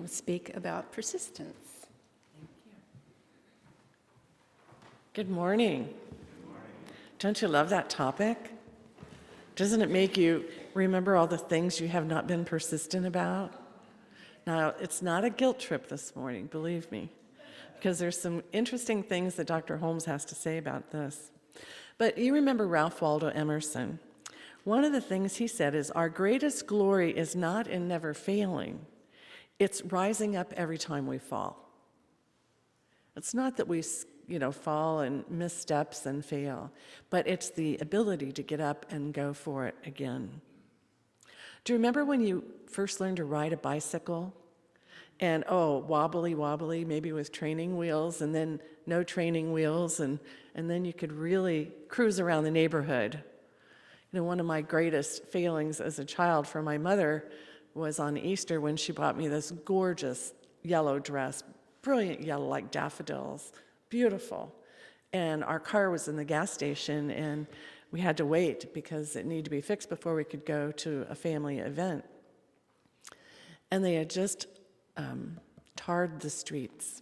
speak about persistence. Good morning. Don't you love that topic? Doesn't it make you remember all the things you have not been persistent about? Now, it's not a guilt trip this morning, believe me, because there's some interesting things that Dr. Holmes has to say about this. But you remember Ralph Waldo Emerson. One of the things he said is, our greatest glory is not in never failing, it's rising up every time we fall. It's not that we fall and miss steps and fail, but it's the ability to get up and go for it again. Do you remember when you first learned to ride a bicycle? And wobbly, maybe with training wheels, and then no training wheels, and then you could really cruise around the neighborhood. One of my greatest failings as a child for my mother was on Easter when she bought me this gorgeous yellow dress, brilliant yellow like daffodils, beautiful. And our car was in the gas station, and we had to wait because it needed to be fixed before we could go to a family event. And they had just tarred the streets.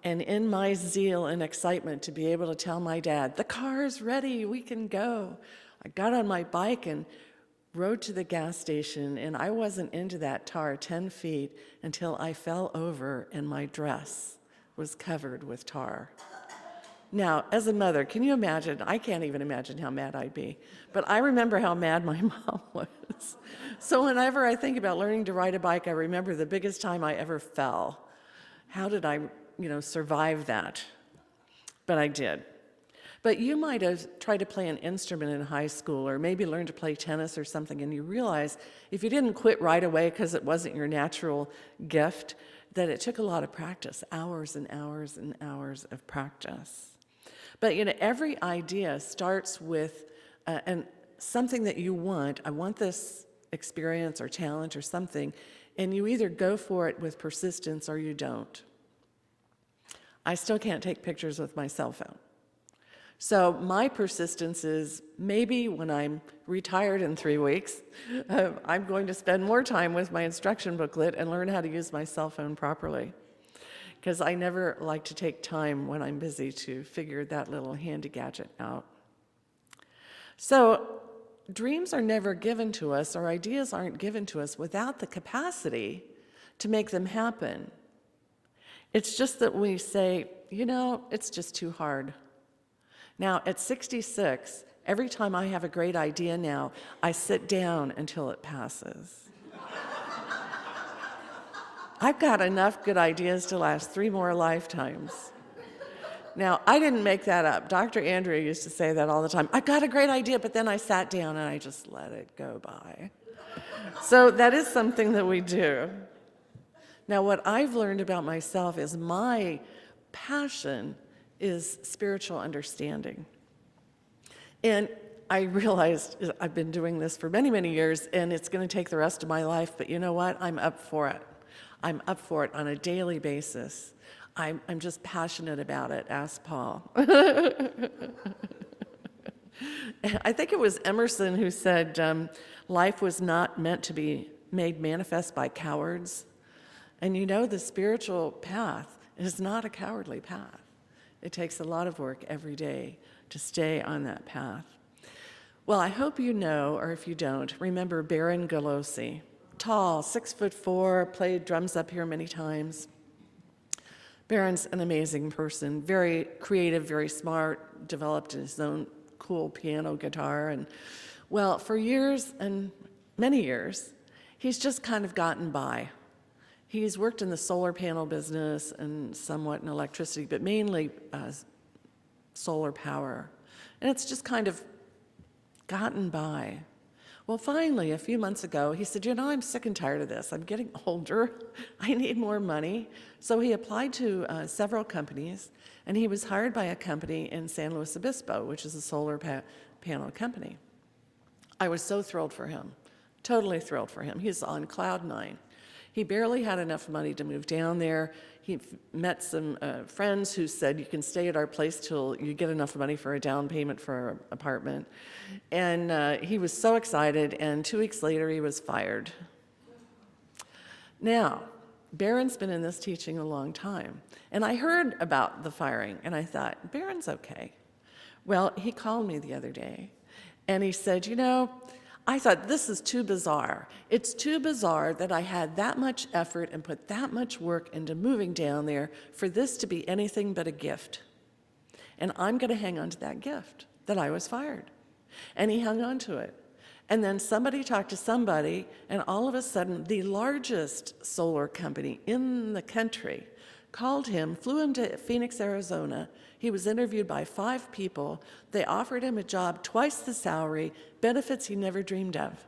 And in my zeal and excitement to be able to tell my dad, the car's ready, we can go, I got on my bike and rode to the gas station, and I wasn't into that tar 10 feet until I fell over and my dress was covered with tar. Now, as a mother, can you imagine? I can't even imagine how mad I'd be. But I remember how mad my mom was. So whenever I think about learning to ride a bike, I remember the biggest time I ever fell. How did I, survive that? But I did. But you might have tried to play an instrument in high school, or maybe learn to play tennis or something, and you realize if you didn't quit right away because it wasn't your natural gift, that it took a lot of practice, hours and hours and hours of practice. But every idea starts with something that you want. I want this experience or talent or something, and you either go for it with persistence or you don't. I still can't take pictures with my cell phone. So my persistence is maybe when I'm retired in 3 weeks, I'm going to spend more time with my instruction booklet and learn how to use my cell phone properly. Because I never like to take time when I'm busy to figure that little handy gadget out. So dreams are never given to us, or ideas aren't given to us without the capacity to make them happen. It's just that we say, it's just too hard. Now, at 66, every time I have a great idea now, I sit down until it passes. I've got enough good ideas to last 3 more lifetimes. Now, I didn't make that up. Dr. Andrea used to say that all the time. I've got a great idea, but then I sat down and I just let it go by. So that is something that we do. Now, what I've learned about myself is my passion is spiritual understanding. And I realized I've been doing this for many, many years, and it's going to take the rest of my life, but you know what? I'm up for it. I'm up for it on a daily basis. I'm just passionate about it, ask Paul. I think it was Emerson who said, life was not meant to be made manifest by cowards. And the spiritual path is not a cowardly path. It takes a lot of work every day to stay on that path. Well, I hope you know, or if you don't, remember Baron Galosi. Tall, 6'4", played drums up here many times. Baron's an amazing person, very creative, very smart, developed his own cool piano guitar. And well, for years and many years, he's just kind of gotten by. He's worked in the solar panel business and somewhat in electricity, but mainly solar power. And it's just kind of gotten by. Well, finally, a few months ago, he said, I'm sick and tired of this. I'm getting older. I need more money. So he applied to several companies, and he was hired by a company in San Luis Obispo, which is a solar panel company. I was so thrilled for him, totally thrilled for him. He's on cloud 9. He barely had enough money to move down there. He met some friends who said, you can stay at our place till you get enough money for a down payment for our apartment. And he was so excited, and 2 weeks later he was fired. Now, Barron's been in this teaching a long time, and I heard about the firing, and I thought, Barron's okay. Well, he called me the other day, and he said, I thought this is too bizarre. It's too bizarre that I had that much effort and put that much work into moving down there for this to be anything but a gift. And I'm going to hang on to that gift, that I was fired. And he hung on to it. And then somebody talked to somebody, and all of a sudden, the largest solar company in the country called him, flew him to Phoenix, Arizona. He was interviewed by 5 people. They offered him a job twice the salary, benefits he never dreamed of,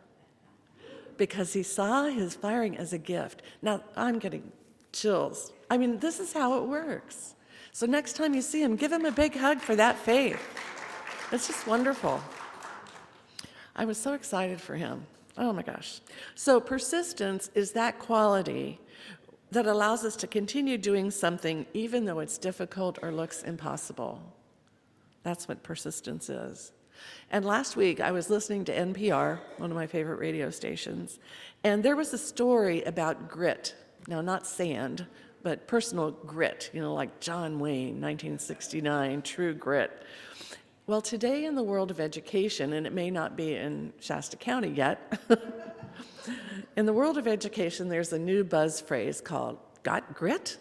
because he saw his firing as a gift. Now, I'm getting chills. I mean, this is how it works. So next time you see him, give him a big hug for that faith. It's just wonderful. I was so excited for him. Oh my gosh. So persistence is that quality that allows us to continue doing something even though it's difficult or looks impossible. That's what persistence is. And last week I was listening to NPR, one of my favorite radio stations, and there was a story about grit. Now, not sand, but personal grit, like John Wayne, 1969, true grit. Well, today in the world of education, and it may not be in Shasta County yet, in the world of education, there's a new buzz phrase called got grit,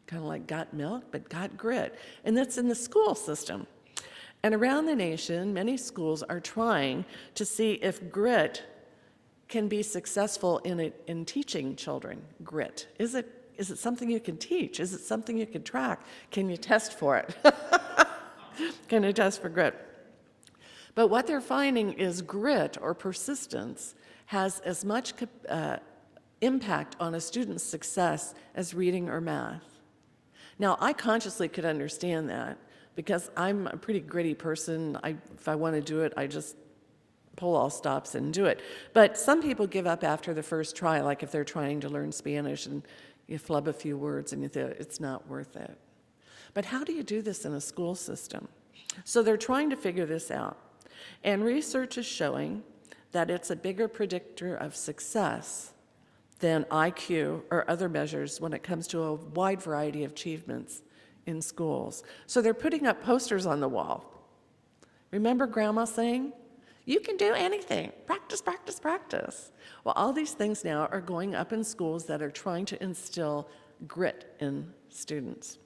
kind of like got milk, but got grit, and that's in the school system. And around the nation, many schools are trying to see if grit can be successful in teaching children grit. Is it something you can teach? Is it something you can track? Can you test for it? Can you test for grit? But what they're finding is grit or persistence has as much impact on a student's success as reading or math. Now, I consciously could understand that because I'm a pretty gritty person. If I want to do it, I just pull all stops and do it. But some people give up after the first try, like if they're trying to learn Spanish and you flub a few words and you think it's not worth it. But how do you do this in a school system? So they're trying to figure this out. And research is showing that it's a bigger predictor of success than IQ or other measures when it comes to a wide variety of achievements in schools. So they're putting up posters on the wall. Remember Grandma saying, you can do anything. Practice, practice, practice. Well, all these things now are going up in schools that are trying to instill grit in students.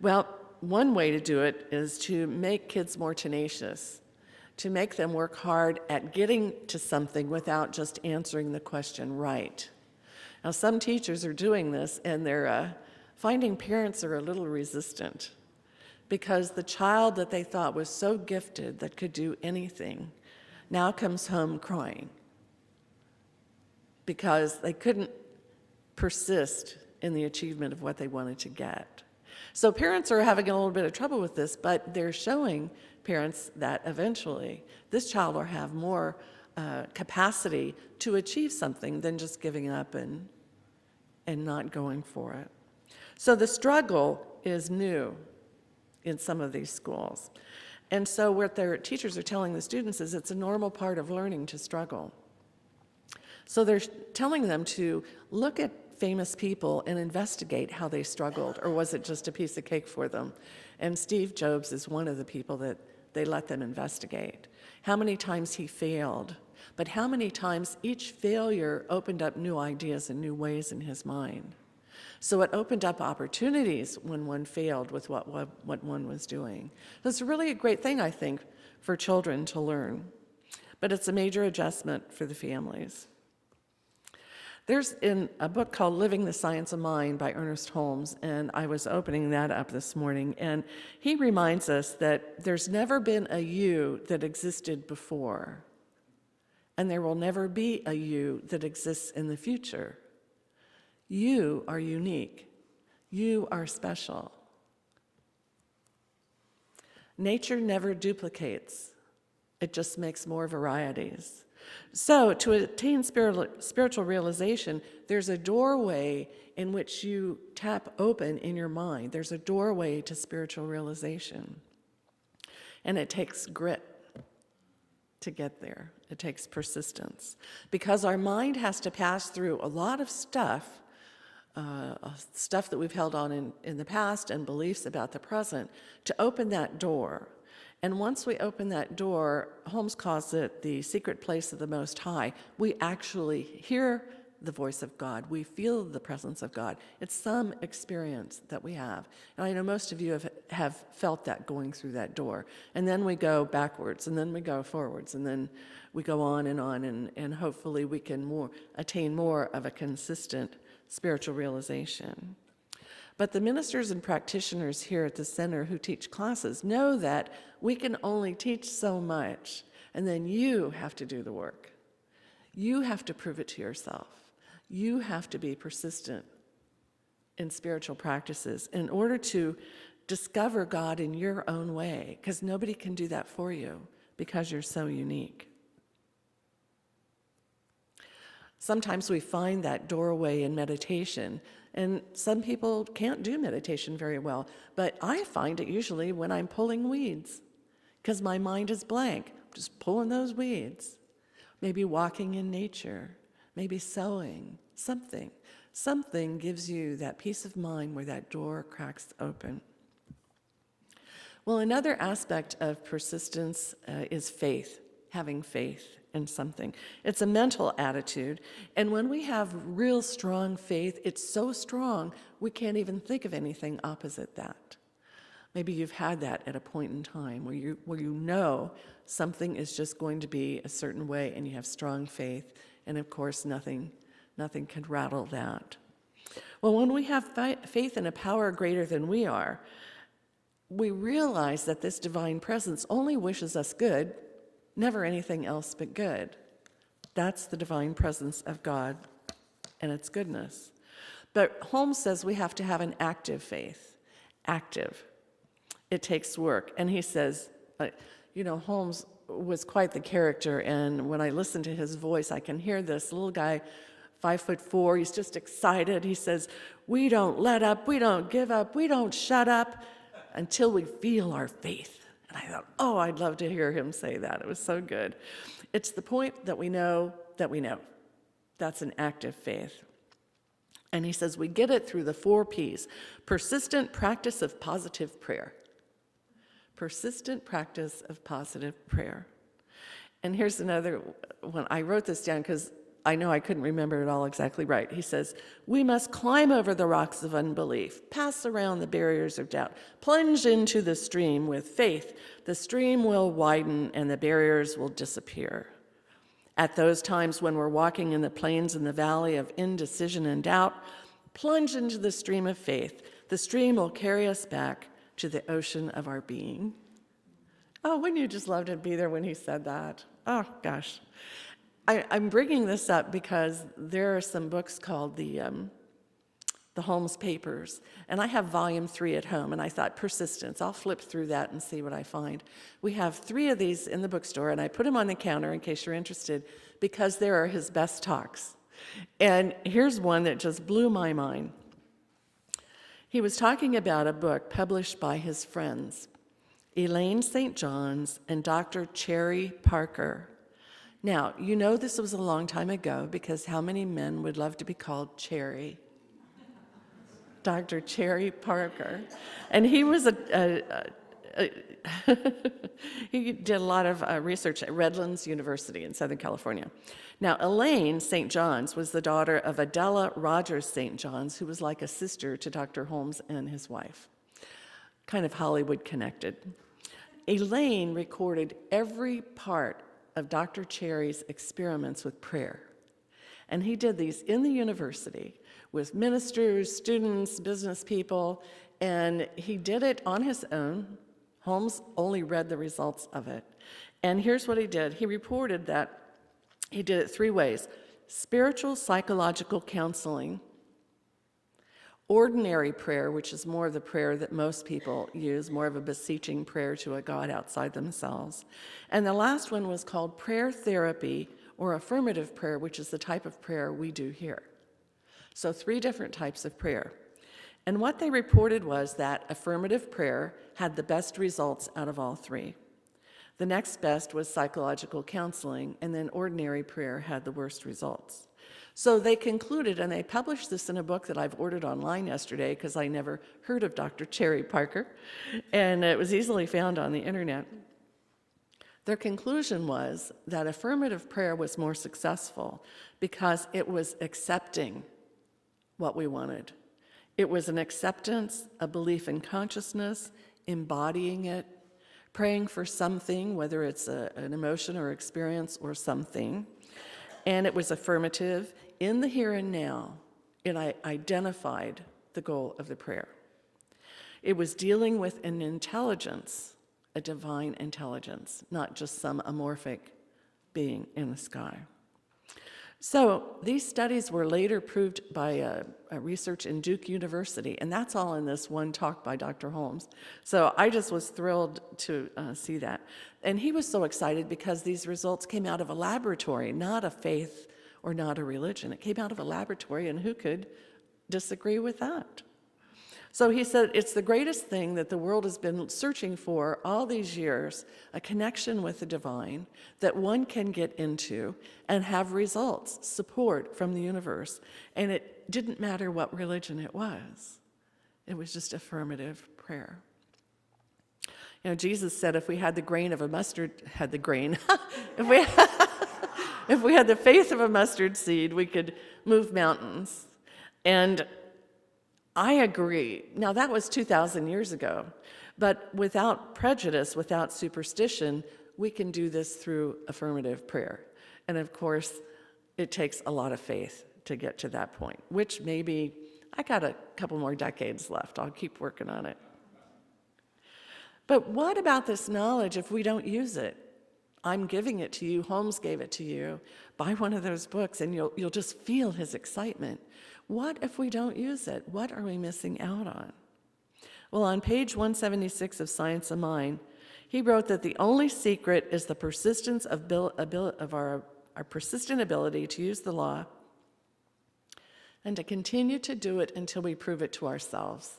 Well, one way to do it is to make kids more tenacious, to make them work hard at getting to something without just answering the question right. Now, some teachers are doing this, and they're finding parents are a little resistant because the child that they thought was so gifted that could do anything now comes home crying because they couldn't persist in the achievement of what they wanted to get. So parents are having a little bit of trouble with this, but they're showing parents that eventually this child will have more capacity to achieve something than just giving up and not going for it. So the struggle is new in some of these schools. And so what their teachers are telling the students is it's a normal part of learning to struggle. So they're telling them to look at famous people and investigate how they struggled, or was it just a piece of cake for them? And Steve Jobs is one of the people that they let them investigate. How many times he failed, but how many times each failure opened up new ideas and new ways in his mind. So it opened up opportunities when one failed with what one was doing. It's really a great thing, I think, for children to learn, but it's a major adjustment for the families. There's in a book called Living the Science of Mind by Ernest Holmes, and I was opening that up this morning, and he reminds us that there's never been a you that existed before, and there will never be a you that exists in the future. You are unique. You are special. Nature never duplicates. It just makes more varieties. So to attain spiritual realization, there's a doorway in which you tap open in your mind. There's a doorway to spiritual realization. And it takes grit to get there. It takes persistence. Because our mind has to pass through a lot of stuff that we've held on in the past and beliefs about the present to open that door. And once we open that door, Holmes calls it the secret place of the Most High. We actually hear the voice of God. We feel the presence of God. It's some experience that we have. And I know most of you have felt that going through that door. And then we go backwards, and then we go forwards, and then we go on, and hopefully we can attain more of a consistent spiritual realization. But the ministers and practitioners here at the center who teach classes know that we can only teach so much, and then you have to do the work. You have to prove it to yourself. You have to be persistent in spiritual practices in order to discover God in your own way, because nobody can do that for you because you're so unique. Sometimes we find that doorway in meditation, and some people can't do meditation very well, but I find it usually when I'm pulling weeds, because my mind is blank, just pulling those weeds. Maybe walking in nature, maybe sewing, something. Something gives you that peace of mind where that door cracks open. Well, another aspect of persistence is faith, having faith in something. It's a mental attitude, and when we have real strong faith, it's so strong we can't even think of anything opposite that. Maybe you've had that at a point in time where you know something is just going to be a certain way, and you have strong faith, and of course nothing can rattle that. Well, when we have faith in a power greater than we are, we realize that this divine presence only wishes us good, never anything else but good. That's the divine presence of God and its goodness. But Holmes says we have to have an active faith. Active. It takes work. And he says, Holmes was quite the character, and when I listen to his voice, I can hear this little guy, 5'4", he's just excited. He says, "We don't let up, we don't give up, we don't shut up until we feel our faith." And I thought, I'd love to hear him say that. It was so good. It's the point that we know that we know. That's an active faith. And he says we get it through the 4 Ps. Persistent practice of positive prayer. Persistent practice of positive prayer. And here's another one. I wrote this down because I know I couldn't remember it all exactly right. He says, we must climb over the rocks of unbelief, pass around the barriers of doubt, plunge into the stream with faith. The stream will widen and the barriers will disappear. At those times when we're walking in the plains and the valley of indecision and doubt, plunge into the stream of faith. The stream will carry us back to the ocean of our being. Oh, wouldn't you just love to be there when he said that? Oh, gosh. I'm bringing this up because there are some books called the Holmes Papers, and I have volume 3 at home, and I thought persistence. I'll flip through that and see what I find. We have 3 of these in the bookstore, and I put them on the counter in case you're interested, because they are his best talks. And here's one that just blew my mind. He was talking about a book published by his friends, Elaine St. John's and Dr. Cherry Parker. Now, you know this was a long time ago, because how many men would love to be called Cherry? Dr. Cherry Parker. And he was he did a lot of research at Redlands University in Southern California. Now, Elaine St. John's was the daughter of Adela Rogers St. John's, who was like a sister to Dr. Holmes and his wife, kind of Hollywood connected. Elaine recorded every part of Dr. Cherry's experiments with prayer. And he did these in the university with ministers, students, business people, and he did it on his own. Holmes only read the results of it. And here's what he did. He reported that he did it 3 ways: spiritual psychological counseling, ordinary prayer, which is more of the prayer that most people use, more of a beseeching prayer to a God outside themselves. And the last one was called prayer therapy, or affirmative prayer, which is the type of prayer we do here. So 3 different types of prayer. And what they reported was that affirmative prayer had the best results out of all 3. The next best was psychological counseling, and then ordinary prayer had the worst results. So they concluded, and they published this in a book that I've ordered online yesterday because I never heard of Dr. Cherry Parker, and it was easily found on the internet. Their conclusion was that affirmative prayer was more successful because it was accepting what we wanted. It was an acceptance, a belief in consciousness, embodying it, praying for something, whether it's an emotion or experience or something. And it was affirmative. In the here and now, it identified the goal of the prayer. It was dealing with an intelligence, a divine intelligence, not just some amorphic being in the sky. So these studies were later proved by a research in Duke University, and that's all in this one talk by Dr. Holmes. So I just was thrilled to see that. And he was so excited because these results came out of a laboratory, not a faith or not a religion. It came out of a laboratory, and who could disagree with that? So he said, it's the greatest thing that the world has been searching for all these years, a connection with the divine that one can get into and have results, support from the universe. And it didn't matter what religion it was. It was just affirmative prayer. You know, Jesus said if we had the grain of a mustard, if we had the faith of a mustard seed, we could move mountains. And I agree. Now, that was 2,000 years ago, but without prejudice, without superstition, we can do this through affirmative prayer. And of course, it takes a lot of faith to get to that point, which maybe I got a couple more decades left. I'll keep working on it. But what about this knowledge if we don't use it? I'm giving it to you. Holmes gave it to you. Buy one of those books, and you'll just feel his excitement. What if we don't use it? What are we missing out on? Well, on page 176 of Science of Mind, he wrote that the only secret is the persistence of our persistent ability to use the law and to continue to do it until we prove it to ourselves.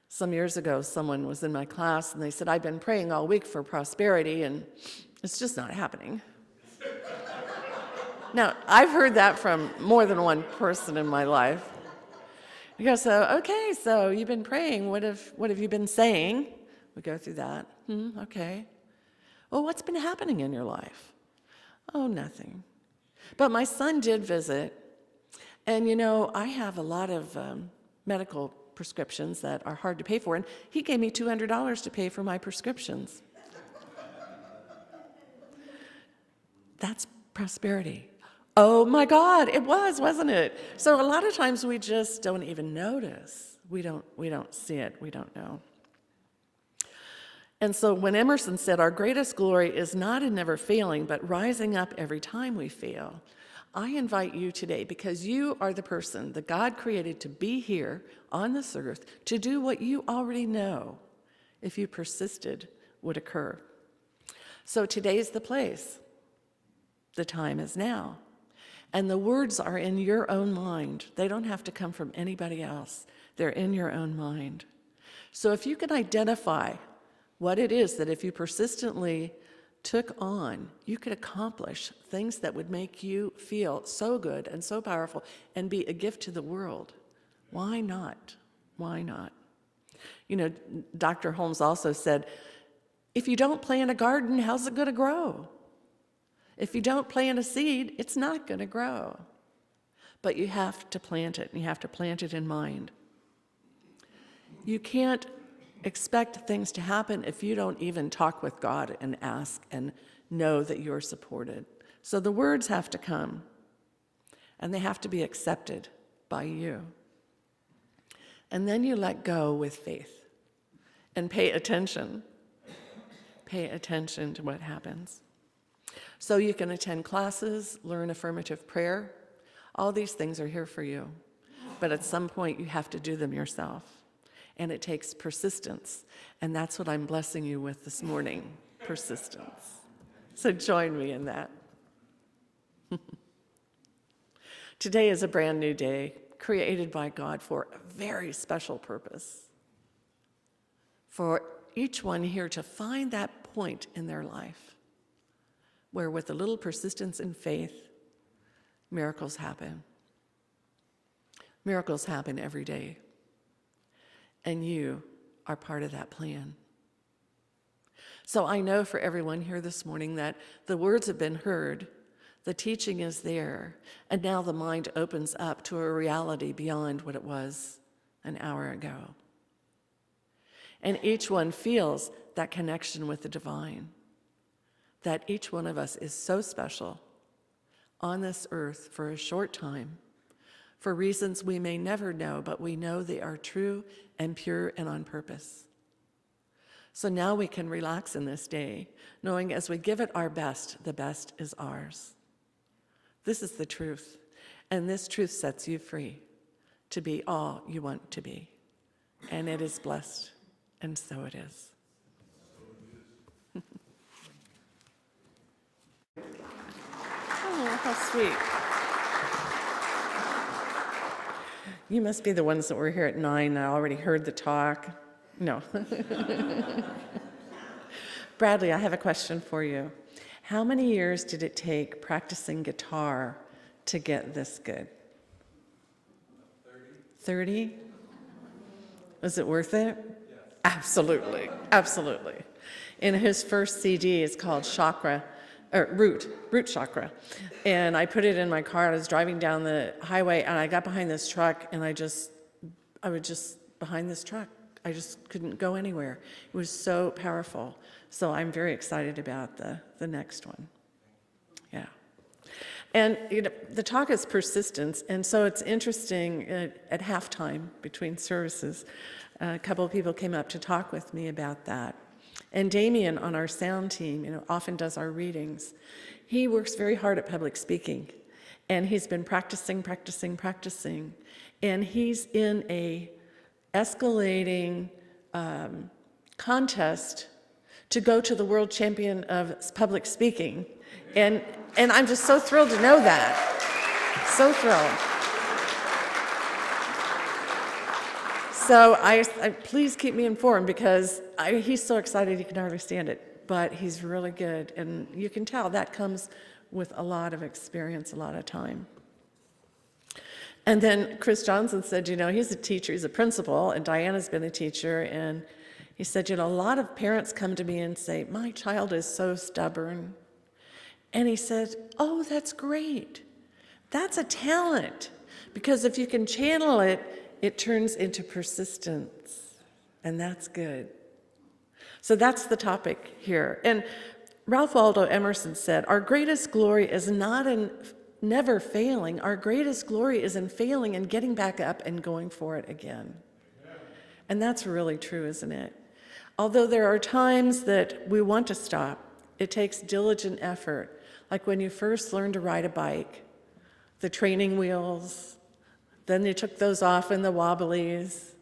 Some years ago, someone was in my class, and they said, I've been praying all week for prosperity, and it's just not happening. Now, I've heard that from more than one person in my life. You go, okay, so you've been praying. What have you been saying? We go through that. Okay. Well, what's been happening in your life? Oh, nothing. But my son did visit, and I have a lot of medical prescriptions that are hard to pay for, and he gave me $200 to pay for my prescriptions. That's prosperity. Oh my God, it was, wasn't it? So a lot of times we just don't even notice. We don't see it. We don't know. And so when Emerson said, our greatest glory is not in never failing, but rising up every time we fail, I invite you today, because you are the person that God created to be here on this earth, to do what you already know, if you persisted, would occur. So today's the place. The time is now. And the words are in your own mind. They don't have to come from anybody else. They're in your own mind. So if you can identify what it is that if you persistently took on, you could accomplish things that would make you feel so good and so powerful and be a gift to the world, why not? Why not? Dr. Holmes also said, if you don't plant a garden, how's it going to grow? If you don't plant a seed, it's not going to grow. But you have to plant it, and you have to plant it in mind. You can't expect things to happen if you don't even talk with God and ask and know that you're supported. So the words have to come, and they have to be accepted by you. And then you let go with faith and pay attention. Pay attention to what happens. So you can attend classes, learn affirmative prayer. All these things are here for you. But at some point, you have to do them yourself. And it takes persistence. And that's what I'm blessing you with this morning, persistence. So join me in that. Today is a brand new day, created by God for a very special purpose. For each one here to find that point in their life where, with a little persistence and faith, miracles happen. Miracles happen every day. And you are part of that plan. So I know for everyone here this morning that the words have been heard, the teaching is there, and now the mind opens up to a reality beyond what it was an hour ago. And each one feels that connection with the divine, that each one of us is so special on this earth for a short time, for reasons we may never know, but we know they are true and pure and on purpose. So now we can relax in this day, knowing as we give it our best, the best is ours. This is the truth, and this truth sets you free to be all you want to be. And it is blessed, and so it is. Oh, how sweet. You must be the ones that were here at 9. I already heard the talk. No. Bradley, I have a question for you. How many years did it take practicing guitar to get this good? 30? Was it worth it? Yes. Absolutely, absolutely. And his first CD is called Root Chakra. And I put it in my car. I was driving down the highway, and I got behind this truck, and I was just behind this truck. I just couldn't go anywhere. It was so powerful. So I'm very excited about the next one. Yeah. And the talk is persistence, and so it's interesting, at halftime between services, a couple of people came up to talk with me about that. And Damien on our sound team, often does our readings. He works very hard at public speaking, and he's been practicing, and he's in a escalating contest to go to the world champion of public speaking. And I'm just so thrilled to know that. So thrilled. So I please keep me informed, because he's so excited he can hardly stand it. But he's really good, and you can tell that comes with a lot of experience, a lot of time. And then Chris Johnson said, he's a teacher, he's a principal, and Diana's been a teacher, and he said, a lot of parents come to me and say, my child is so stubborn. And he said, oh, that's great. That's a talent, because if you can channel it, it turns into persistence, and that's good. So that's the topic here. And Ralph Waldo Emerson said, our greatest glory is not in never failing. Our greatest glory is in failing and getting back up and going for it again. And that's really true, isn't it? Although there are times that we want to stop, it takes diligent effort. Like when you first learned to ride a bike, the training wheels, then you took those off in the wobblies,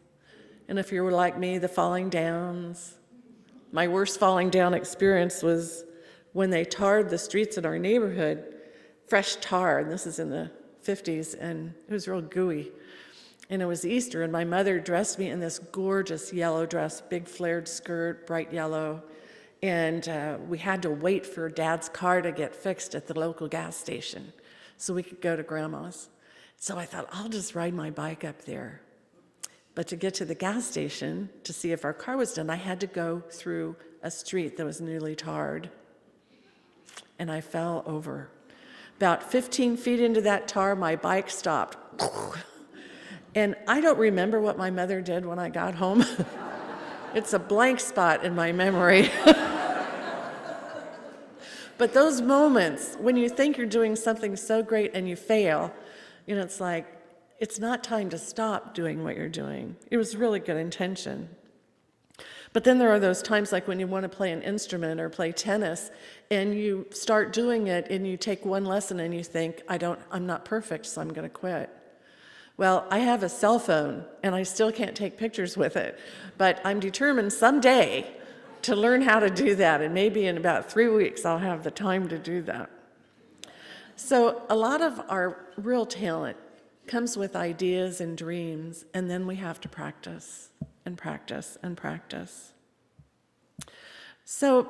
and if you were like me, the falling downs. My worst falling down experience was when they tarred the streets in our neighborhood, fresh tar, and this is in the 50s, and it was real gooey. And it was Easter, and my mother dressed me in this gorgeous yellow dress, big flared skirt, bright yellow, and we had to wait for Dad's car to get fixed at the local gas station so we could go to Grandma's. So I thought, I'll just ride my bike up there. But to get to the gas station to see if our car was done, I had to go through a street that was newly tarred. And I fell over. About 15 feet into that tar, my bike stopped. And I don't remember what my mother did when I got home. It's a blank spot in my memory. But those moments when you think you're doing something so great and you fail, it's like, it's not time to stop doing what you're doing. It was really good intention. But then there are those times like when you want to play an instrument or play tennis, and you start doing it and you take one lesson and you think, I'm not perfect, so I'm going to quit. Well, I have a cell phone and I still can't take pictures with it, but I'm determined someday to learn how to do that, and maybe in about 3 weeks I'll have the time to do that. So a lot of our real talent comes with ideas and dreams, and then we have to practice and practice and practice. So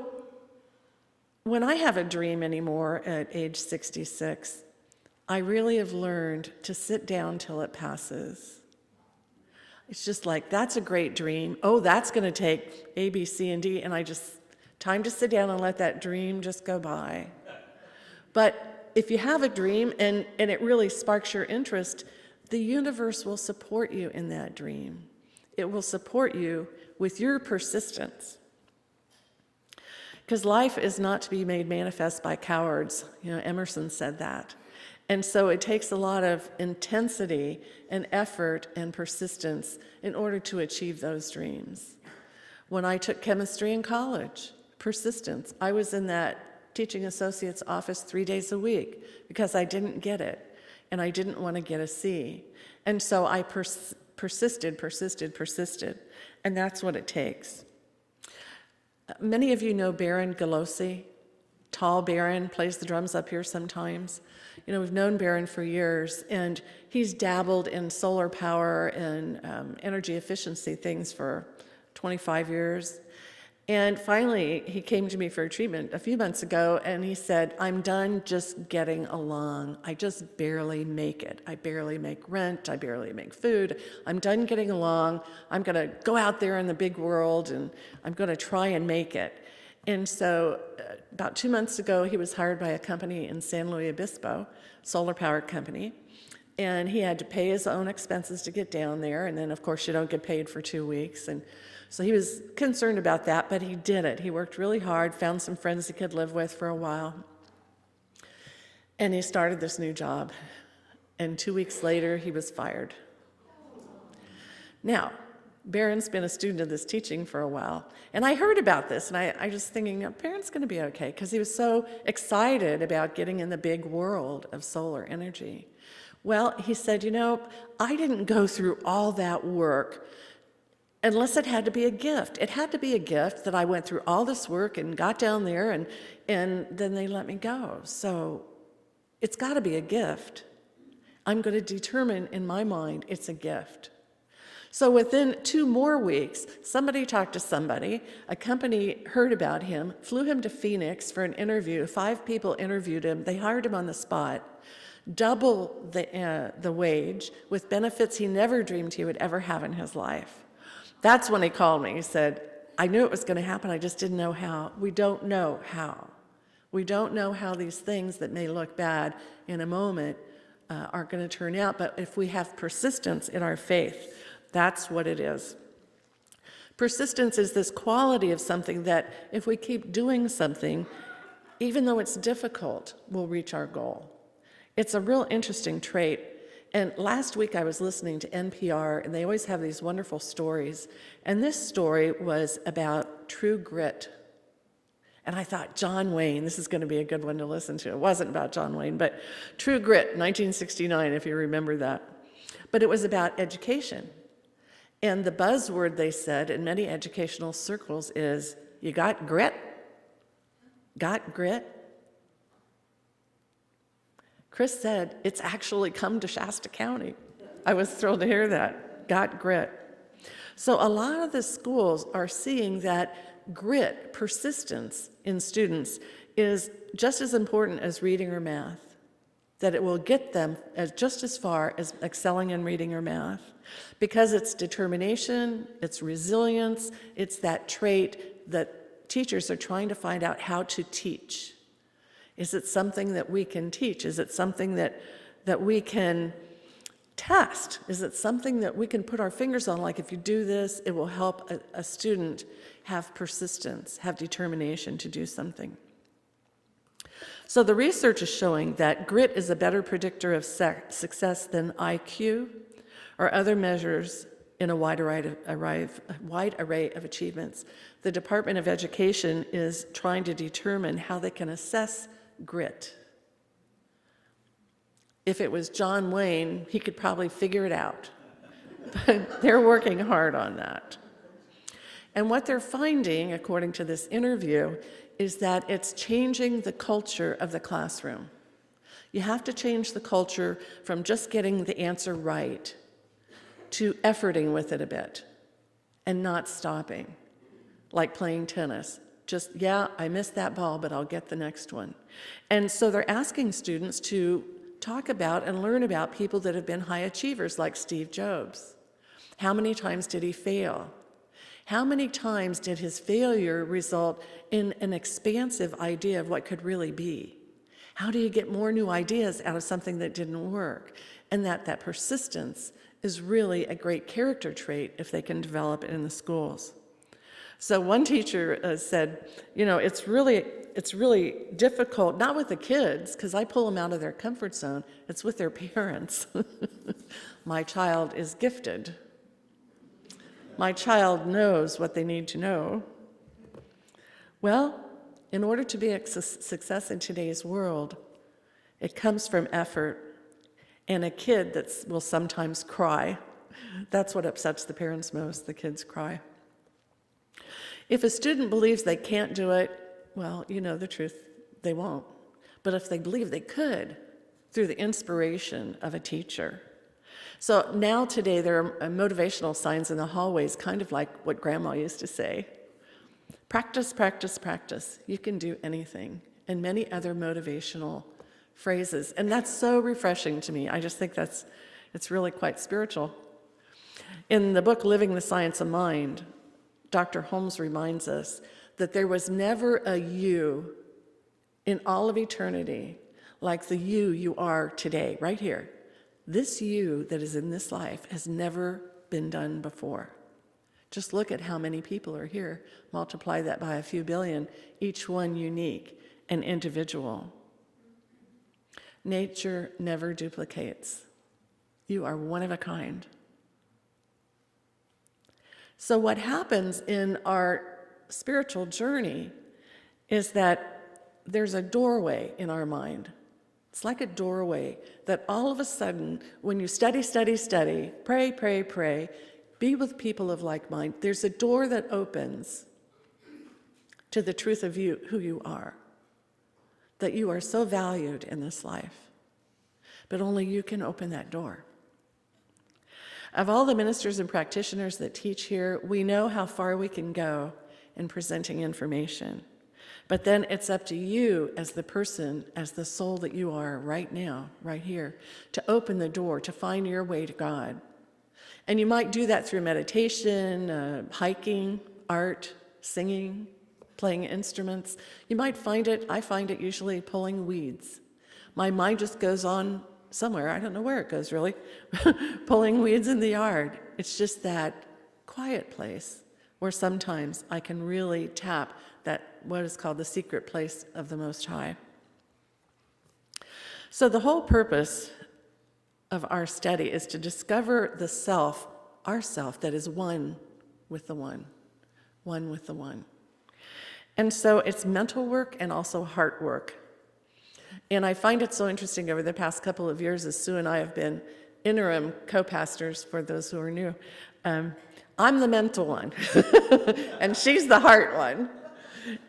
when I have a dream anymore at age 66, I really have learned to sit down till it passes. It's just like, that's a great dream. Oh, that's going to take A, B, C, and D, and time to sit down and let that dream just go by. But if you have a dream and it really sparks your interest, the universe will support you in that dream. It will support you with your persistence. Because life is not to be made manifest by cowards. Emerson said that. And so it takes a lot of intensity and effort and persistence in order to achieve those dreams. When I took chemistry in college, persistence. I was in that teaching associate's office 3 days a week because I didn't get it, and I didn't want to get a C. And so I persisted, and that's what it takes. Many of you know Baron Galossi. Tall Baron, plays the drums up here sometimes. We've known Baron for years, and he's dabbled in solar power and energy efficiency things for 25 years. And finally, he came to me for a treatment a few months ago, and he said, I'm done just getting along. I just barely make it. I barely make rent. I barely make food. I'm done getting along. I'm going to go out there in the big world, and I'm going to try and make it. And so about 2 months ago, he was hired by a company in San Luis Obispo, solar power company, and he had to pay his own expenses to get down there. And then, of course, you don't get paid for 2 weeks. And so he was concerned about that, but he did it. He worked really hard, found some friends he could live with for a while, and he started this new job. And 2 weeks later, he was fired. Now, Baron's been a student of this teaching for a while, and I heard about this, and I just thinking, Baron's going to be okay, because he was so excited about getting in the big world of solar energy. Well, he said, I didn't go through all that work unless it had to be a gift. It had to be a gift that I went through all this work and got down there, and then they let me go. So it's got to be a gift. I'm going to determine in my mind it's a gift. So within 2 more weeks, somebody talked to somebody, a company heard about him, flew him to Phoenix for an interview. 5 people interviewed him. They hired him on the spot, double the wage, with benefits he never dreamed he would ever have in his life. That's when he called me. He said, I knew it was going to happen. I just didn't know how. We don't know how. We don't know how these things that may look bad in a moment are going to turn out. But if we have persistence in our faith, that's what it is. Persistence is this quality of something that if we keep doing something, even though it's difficult, we'll reach our goal. It's a real interesting trait. And last week I was listening to NPR, and they always have these wonderful stories. And this story was about true grit. And I thought, John Wayne, this is going to be a good one to listen to. It wasn't about John Wayne, but True Grit, 1969, if you remember that. But it was about education. And the buzzword they said in many educational circles is, you got grit? Got grit? Chris said, it's actually come to Shasta County. I was thrilled to hear that. Got grit. So a lot of the schools are seeing that grit, persistence in students is just as important as reading or math, that it will get them just as far as excelling in reading or math, because it's determination, it's resilience, it's that trait that teachers are trying to find out how to teach. Is it something that we can teach? Is it something that we can test? Is it something that we can put our fingers on, like if you do this, it will help a student have persistence, have determination to do something? So the research is showing that grit is a better predictor of success than IQ or other measures in a wide array of achievements. The Department of Education is trying to determine how they can assess grit. If it was John Wayne, he could probably figure it out. But they're working hard on that. And what they're finding, according to this interview, is that it's changing the culture of the classroom. You have to change the culture from just getting the answer right to efforting with it a bit and not stopping, like playing tennis. Just, yeah, I missed that ball, but I'll get the next one. And so they're asking students to talk about and learn about people that have been high achievers like Steve Jobs. How many times did he fail? How many times did his failure result in an expansive idea of what could really be? How do you get more new ideas out of something that didn't work? And that persistence is really a great character trait if they can develop it in the schools. So one teacher said, it's really difficult, not with the kids, because I pull them out of their comfort zone, it's with their parents. My child is gifted. My child knows what they need to know. Well, in order to be a success in today's world, it comes from effort and a kid that will sometimes cry. That's what upsets the parents most, the kids cry. If a student believes they can't do it, well, you know the truth, they won't. But if they believe they could, through the inspiration of a teacher. So now today there are motivational signs in the hallways, kind of like what Grandma used to say. Practice, practice, practice. You can do anything. And many other motivational phrases. And that's so refreshing to me. I just think it's really quite spiritual. In the book, Living the Science of Mind, Dr. Holmes reminds us that there was never a you in all of eternity like the you are today, right here. This you that is in this life has never been done before. Just look at how many people are here. Multiply that by a few billion, each one unique and individual. Nature never duplicates. You are one of a kind. So what happens in our spiritual journey is that there's a doorway in our mind. It's like a doorway that all of a sudden, when you study, pray, pray, pray, be with people of like mind, there's a door that opens to the truth of you, who you are, that you are so valued in this life. But only you can open that door. Of all the ministers and practitioners that teach here, we know how far we can go in presenting information. But then it's up to you as the person, as the soul that you are right now, right here, to open the door, to find your way to God. And you might do that through meditation, hiking, art, singing, playing instruments. You might find it, I find it usually pulling weeds. My mind just goes on somewhere, I don't know where it goes really, pulling weeds in the yard. It's just that quiet place where sometimes I can really tap that what is called the secret place of the Most High. So the whole purpose of our study is to discover the self, our self, that is one with the one with the one. And so it's mental work and also heart work. And I find it so interesting over the past couple of years as Sue and I have been interim co-pastors for those who are new. I'm the mental one, and she's the heart one.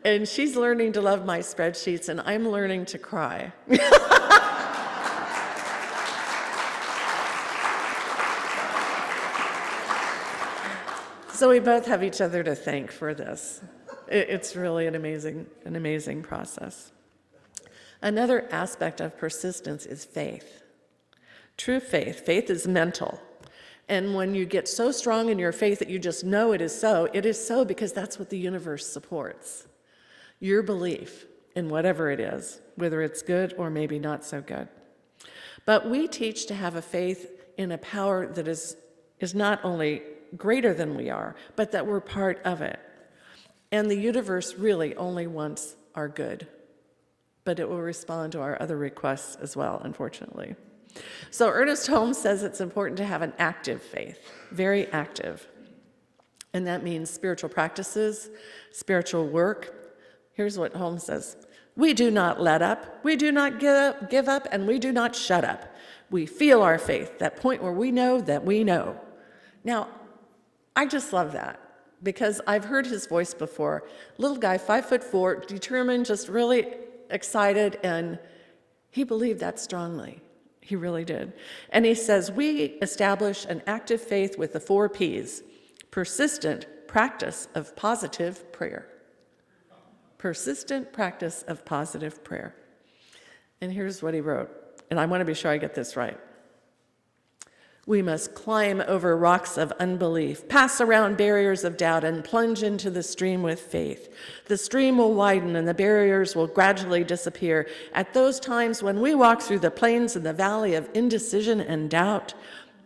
And she's learning to love my spreadsheets, and I'm learning to cry. So we both have each other to thank for this. It's really an amazing process. Another aspect of persistence is faith. True faith. Faith is mental. And when you get so strong in your faith that you just know it is so because that's what the universe supports. Your belief in whatever it is, whether it's good or maybe not so good. But we teach to have a faith in a power that is not only greater than we are, but that we're part of it. And the universe really only wants our good, but it will respond to our other requests as well, unfortunately. So Ernest Holmes says it's important to have an active faith, very active. And that means spiritual practices, spiritual work. Here's what Holmes says. We do not let up, we do not give up, and we do not shut up. We feel our faith, that point where we know that we know. Now, I just love that because I've heard his voice before. Little guy, 5'4", determined, just really excited, and he believed that strongly. He really did. And he says, we establish an active faith with the 4 Ps, persistent practice of positive prayer. persistent practice of positive prayer. And here's what he wrote, and I want to be sure I get this right. We must climb over rocks of unbelief, pass around barriers of doubt, and plunge into the stream with faith. The stream will widen and the barriers will gradually disappear. At those times when we walk through the plains and the valley of indecision and doubt,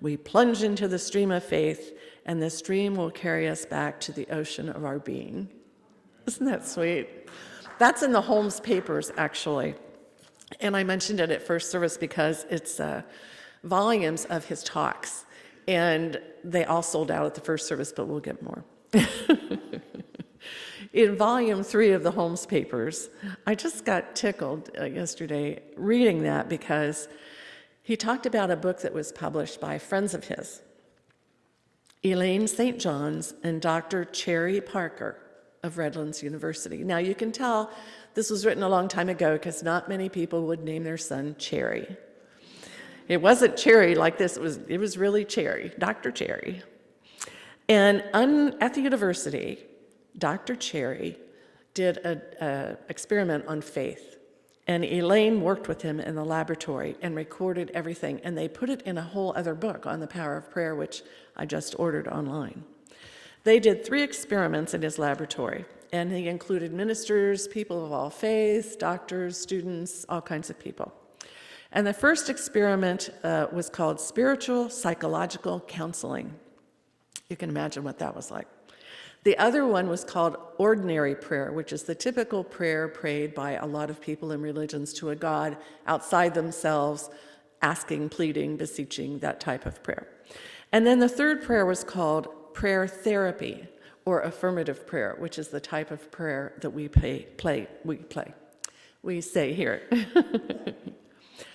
we plunge into the stream of faith, and the stream will carry us back to the ocean of our being. Isn't that sweet? That's in the Holmes Papers, actually. And I mentioned it at first service because it's volumes of his talks. And they all sold out at the first service, but we'll get more. In volume 3 of the Holmes Papers, I just got tickled yesterday reading that because he talked about a book that was published by friends of his, Elaine St. John's and Dr. Cherry Parker of Redlands University. Now you can tell this was written a long time ago because not many people would name their son Cherry. It wasn't Cherry like this, it was really Cherry, Dr. Cherry. And at the university, Dr. Cherry did an experiment on faith. And Elaine worked with him in the laboratory and recorded everything. And they put it in a whole other book on the power of prayer, which I just ordered online. They did 3 experiments in his laboratory. And he included ministers, people of all faiths, doctors, students, all kinds of people. And the first experiment was called spiritual psychological counseling. You can imagine what that was like. The other one was called ordinary prayer, which is the typical prayer prayed by a lot of people in religions to a God outside themselves, asking, pleading, beseeching, that type of prayer. And then the third prayer was called prayer therapy, or affirmative prayer, which is the type of prayer that we say here.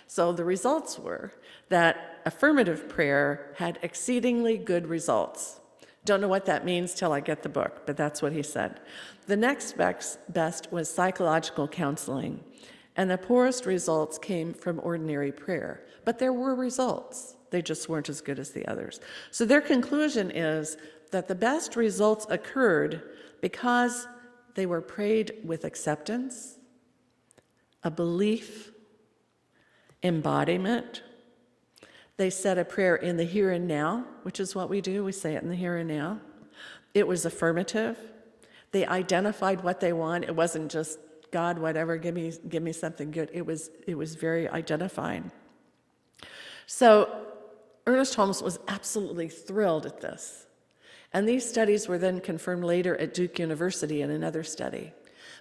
So the results were that affirmative prayer had exceedingly good results. Don't know what that means till I get the book, but that's what he said. The next best was psychological counseling, and the poorest results came from ordinary prayer. But there were results. They just weren't as good as the others. So their conclusion is that the best results occurred because they were prayed with acceptance, a belief, embodiment. They said a prayer in the here and now, which is what we do. We say it in the here and now. It was affirmative. They identified what they want. It wasn't just, God, whatever, give me something good. It was very identifying. So Ernest Holmes was absolutely thrilled at this. And these studies were then confirmed later at Duke University in another study.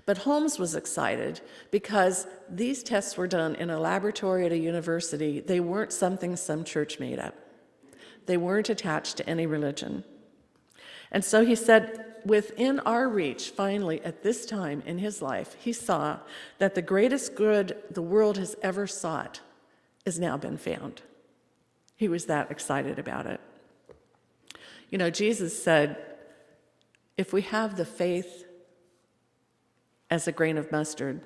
But Holmes was excited because these tests were done in a laboratory at a university. They weren't something some church made up. They weren't attached to any religion. And so he said, within our reach, finally, at this time in his life, he saw that the greatest good the world has ever sought has now been found. He was that excited about it. You know, Jesus said, if we have the faith as a grain of mustard,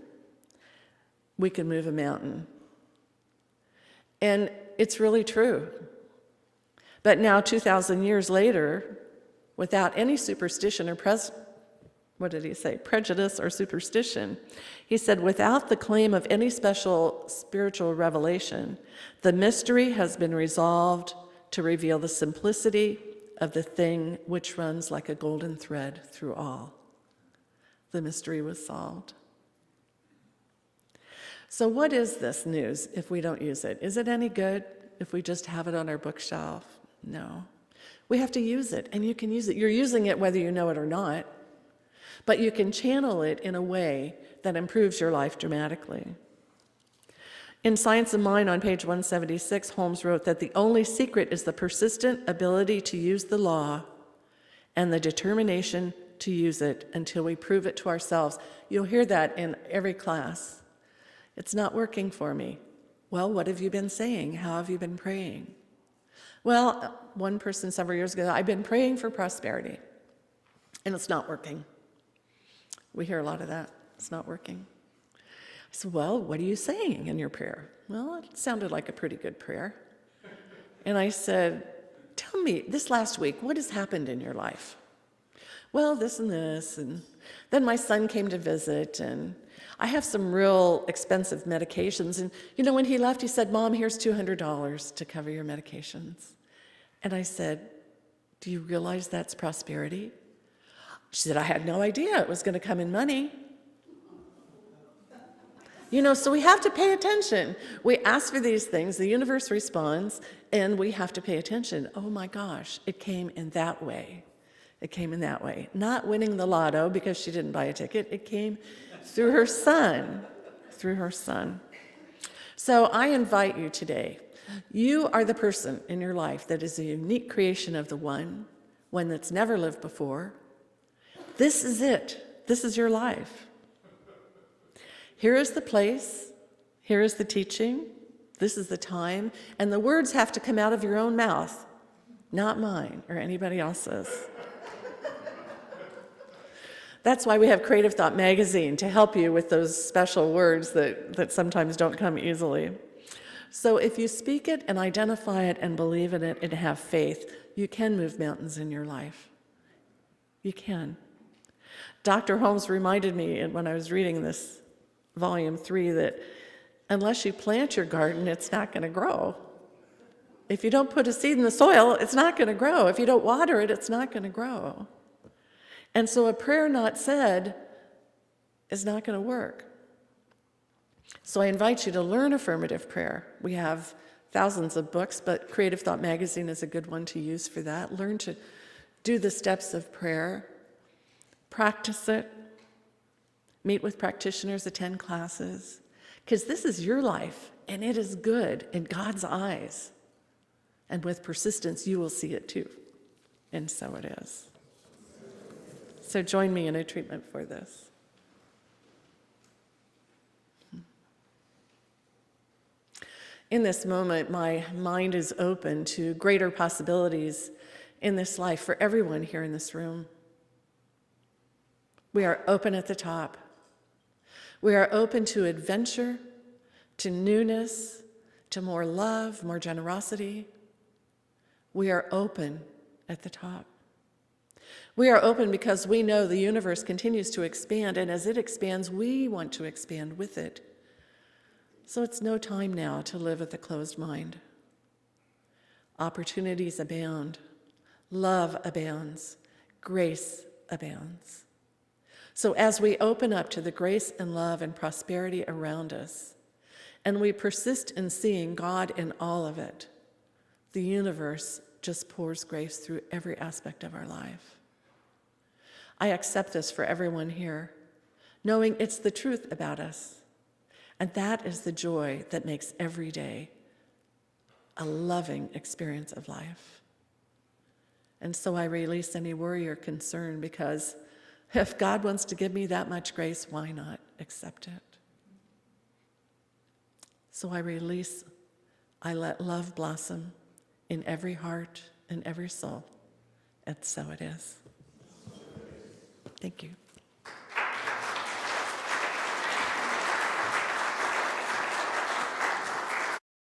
we can move a mountain. And it's really true. But now, 2,000 years later, without any superstition or prejudice or superstition, he said, without the claim of any special spiritual revelation, the mystery has been resolved to reveal the simplicity of the thing which runs like a golden thread through all. The mystery was solved. So what is this news if we don't use it? Is it any good if we just have it on our bookshelf? No. We have to use it, and you can use it. You're using it whether you know it or not, but you can channel it in a way that improves your life dramatically. In Science of Mind on page 176, Holmes wrote that the only secret is the persistent ability to use the law and the determination to use it until we prove it to ourselves. You'll hear that in every class. It's not working for me. Well, what have you been saying? How have you been praying? Well, one person several years ago, I've been praying for prosperity, and it's not working. We hear a lot of that. It's not working. I said, well, what are you saying in your prayer? Well, it sounded like a pretty good prayer. And I said, tell me, this last week, what has happened in your life? Well, this and this, and then my son came to visit, and I have some real expensive medications. And when he left, he said, "Mom, here's $200 to cover your medications." And I said, "Do you realize that's prosperity?" She said, "I had no idea it was going to come in money." So we have to pay attention. We ask for these things, the universe responds, and we have to pay attention. Oh my gosh, it came in that way. It came in that way. Not winning the lotto because she didn't buy a ticket. It came through her son, So I invite you today. You are the person in your life that is a unique creation of the one that's never lived before. This is it. This is your life. Here is the place, here is the teaching, this is the time, and the words have to come out of your own mouth, not mine or anybody else's. That's why we have Creative Thought Magazine, to help you with those special words that sometimes don't come easily. So if you speak it and identify it and believe in it and have faith, you can move mountains in your life. You can. Dr. Holmes reminded me when I was reading this Volume 3 that unless you plant your garden, it's not going to grow. If you don't put a seed in the soil, it's not going to grow. If you don't water it, it's not going to grow. And so a prayer not said is not going to work. So I invite you to learn affirmative prayer. We have thousands of books, but Creative Thought Magazine is a good one to use for that. Learn to do the steps of prayer. Practice it. Meet with practitioners, attend classes, because this is your life, and it is good in God's eyes. And with persistence, you will see it too. And so it is. So join me in a treatment for this. In this moment, my mind is open to greater possibilities in this life for everyone here in this room. We are open at the top. We are open to adventure, to newness, to more love, more generosity. We are open at the top. We are open because we know the universe continues to expand, and as it expands, we want to expand with it. So it's no time now to live with a closed mind. Opportunities abound. Love abounds. Grace abounds. So as we open up to the grace and love and prosperity around us, and we persist in seeing God in all of it, the universe just pours grace through every aspect of our life. I accept this for everyone here, knowing it's the truth about us. And that is the joy that makes every day a loving experience of life. And so I release any worry or concern, because if God wants to give me that much grace, why not accept it? So I let love blossom in every heart and every soul. And so it is. Thank you.